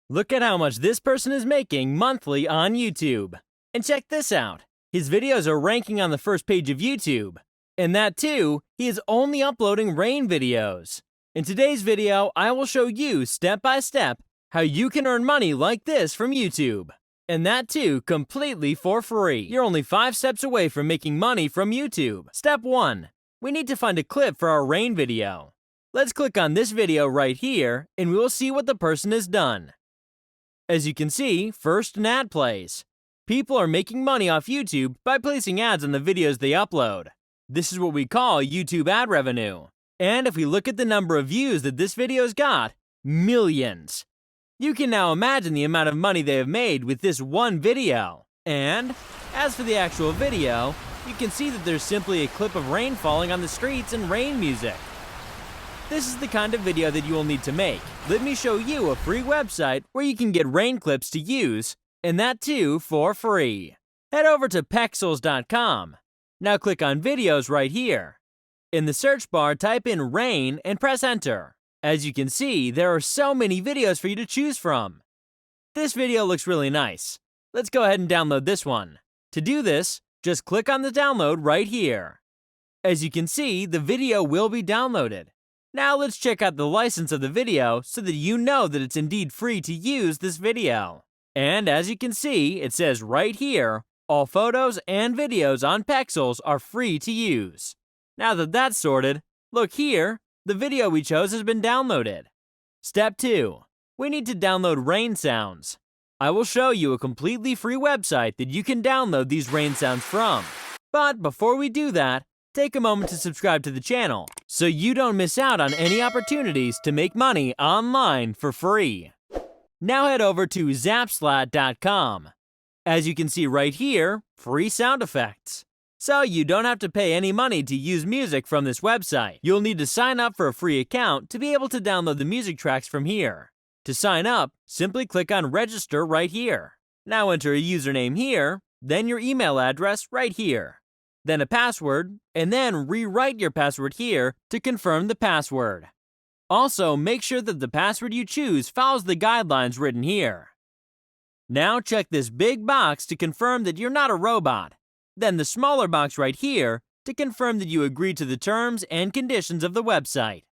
Look at how much this person is making monthly on YouTube. And check this out. His videos are ranking on the first page of YouTube. And that too, he is only uploading rain videos. In today's video, I will show you step by step how you can earn money like this from YouTube. And that too, completely for free. You're only 5 steps away from making money from YouTube. Step 1. We need to find a clip for our rain video. Let's click on this video right here, and we will see what the person has done. As you can see, first an ad plays. People are making money off YouTube by placing ads on the videos they upload. This is what we call YouTube ad revenue. And if we look at the number of views that this video's got, millions. You can now imagine the amount of money they have made with this one video. And as for the actual video, you can see that there's simply a clip of rain falling on the streets and rain music. This is the kind of video that you will need to make. Let me show you a free website where you can get rain clips to use, and that too for free. Head over to pexels.com. Now click on videos right here. In the search bar, type in rain and press enter. As you can see, there are so many videos for you to choose from. This video looks really nice. Let's go ahead and download this one. To do this, just click on the download right here. As you can see, the video will be downloaded. Now let's check out the license of the video so that you know that it's indeed free to use this video. And as you can see, it says right here, all photos and videos on Pexels are free to use. Now that that's sorted, look here, the video we chose has been downloaded. Step 2. We need to download rain sounds. I will show you a completely free website that you can download these rain sounds from. But before we do that, take a moment to subscribe to the channel so you don't miss out on any opportunities to make money online for free. Now head over to zapslat.com. As you can see right here, free sound effects. So you don't have to pay any money to use music from this website. You'll need to sign up for a free account to be able to download the music tracks from here. To sign up, simply click on register right here. Now enter a username here, then your email address right here. Then a password, and then rewrite your password here to confirm the password. Also, make sure that the password you choose follows the guidelines written here. Now check this big box to confirm that you're not a robot. Then the smaller box right here to confirm that you agree to the terms and conditions of the website.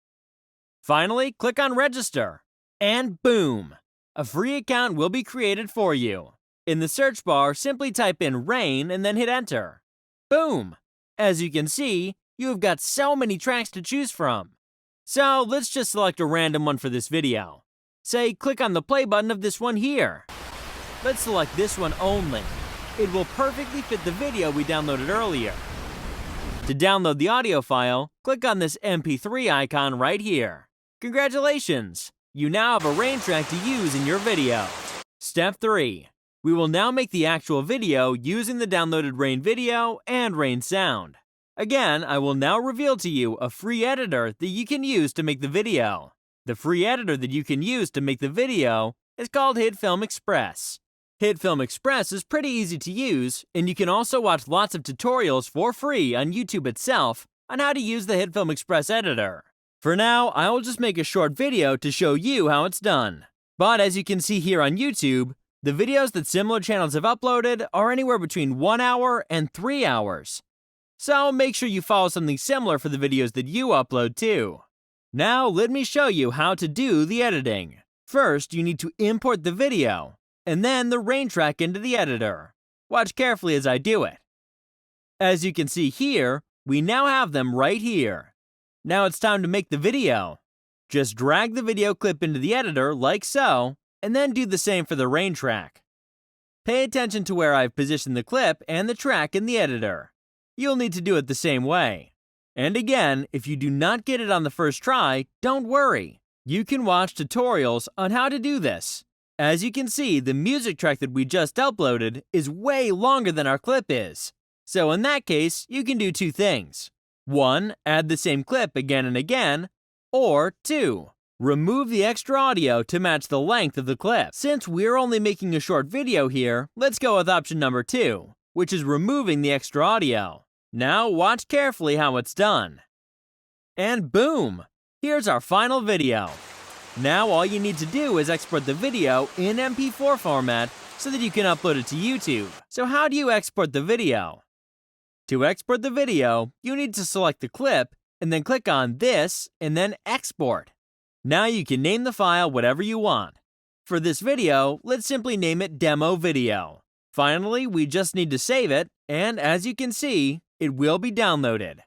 Finally, click on register, and boom! A free account will be created for you. In the search bar, simply type in rain and then hit enter. Boom! As you can see, you have got so many tracks to choose from. So let's just select a random one for this video. Say, click on the play button of this one here. Let's select this one only. It will perfectly fit the video we downloaded earlier. To download the audio file, click on this MP3 icon right here. Congratulations! You now have a rain track to use in your video. Step 3. We will now make the actual video using the downloaded rain video and rain sound. Again, I will now reveal to you a free editor that you can use to make the video. The free editor that you can use to make the video is called HitFilm Express. HitFilm Express is pretty easy to use, and you can also watch lots of tutorials for free on YouTube itself on how to use the HitFilm Express editor. For now, I will just make a short video to show you how it's done. But as you can see here on YouTube, the videos that similar channels have uploaded are anywhere between 1 hour and 3 hours. So make sure you follow something similar for the videos that you upload too. Now let me show you how to do the editing. First, you need to import the video, and then the rain track into the editor. Watch carefully as I do it. As you can see here, we now have them right here. Now it's time to make the video. Just drag the video clip into the editor like so, and then do the same for the rain track. Pay attention to where I've positioned the clip and the track in the editor. You'll need to do it the same way. And again, if you do not get it on the first try, don't worry. You can watch tutorials on how to do this. As you can see, the music track that we just uploaded is way longer than our clip is. So in that case, you can do 2 things. 1. Add the same clip again and again. Or 2. Remove the extra audio to match the length of the clip. Since we're only making a short video here, let's go with option number 2, which is removing the extra audio. Now watch carefully how it's done. And boom! Here's our final video. Now all you need to do is export the video in MP4 format so that you can upload it to YouTube. So how do you export the video? To export the video, you need to select the clip and then click on this and then export. Now you can name the file whatever you want. For this video, let's simply name it Demo Video. Finally, we just need to save it, and as you can see, it will be downloaded.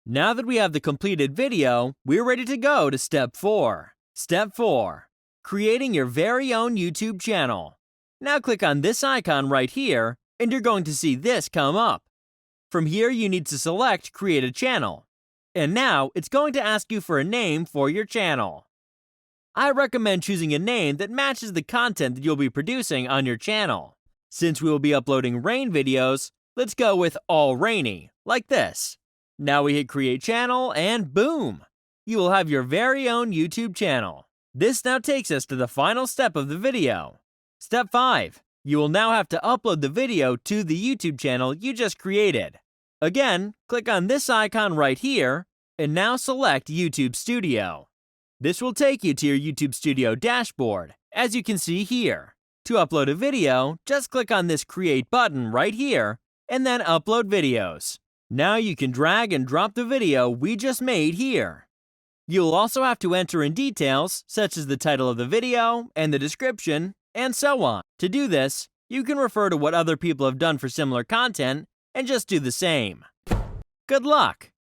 Now that we have the completed video, we're ready to go to Step 4. Step 4. Creating your very own YouTube channel. Now click on this icon right here, and you're going to see this come up. From here, you need to select Create a Channel. And now, it's going to ask you for a name for your channel. I recommend choosing a name that matches the content that you'll be producing on your channel. Since we will be uploading rain videos, let's go with All Rainy, like this. Now we hit Create Channel, and boom! You will have your very own YouTube channel. This now takes us to the final step of the video. Step 5. You will now have to upload the video to the YouTube channel you just created. Again, click on this icon right here, and now select YouTube Studio. This will take you to your YouTube Studio dashboard, as you can see here. To upload a video, just click on this Create button right here, and then Upload Videos. Now you can drag and drop the video we just made here. You'll also have to enter in details, such as the title of the video, and the description, and so on. To do this, you can refer to what other people have done for similar content, and just do the same. Good luck!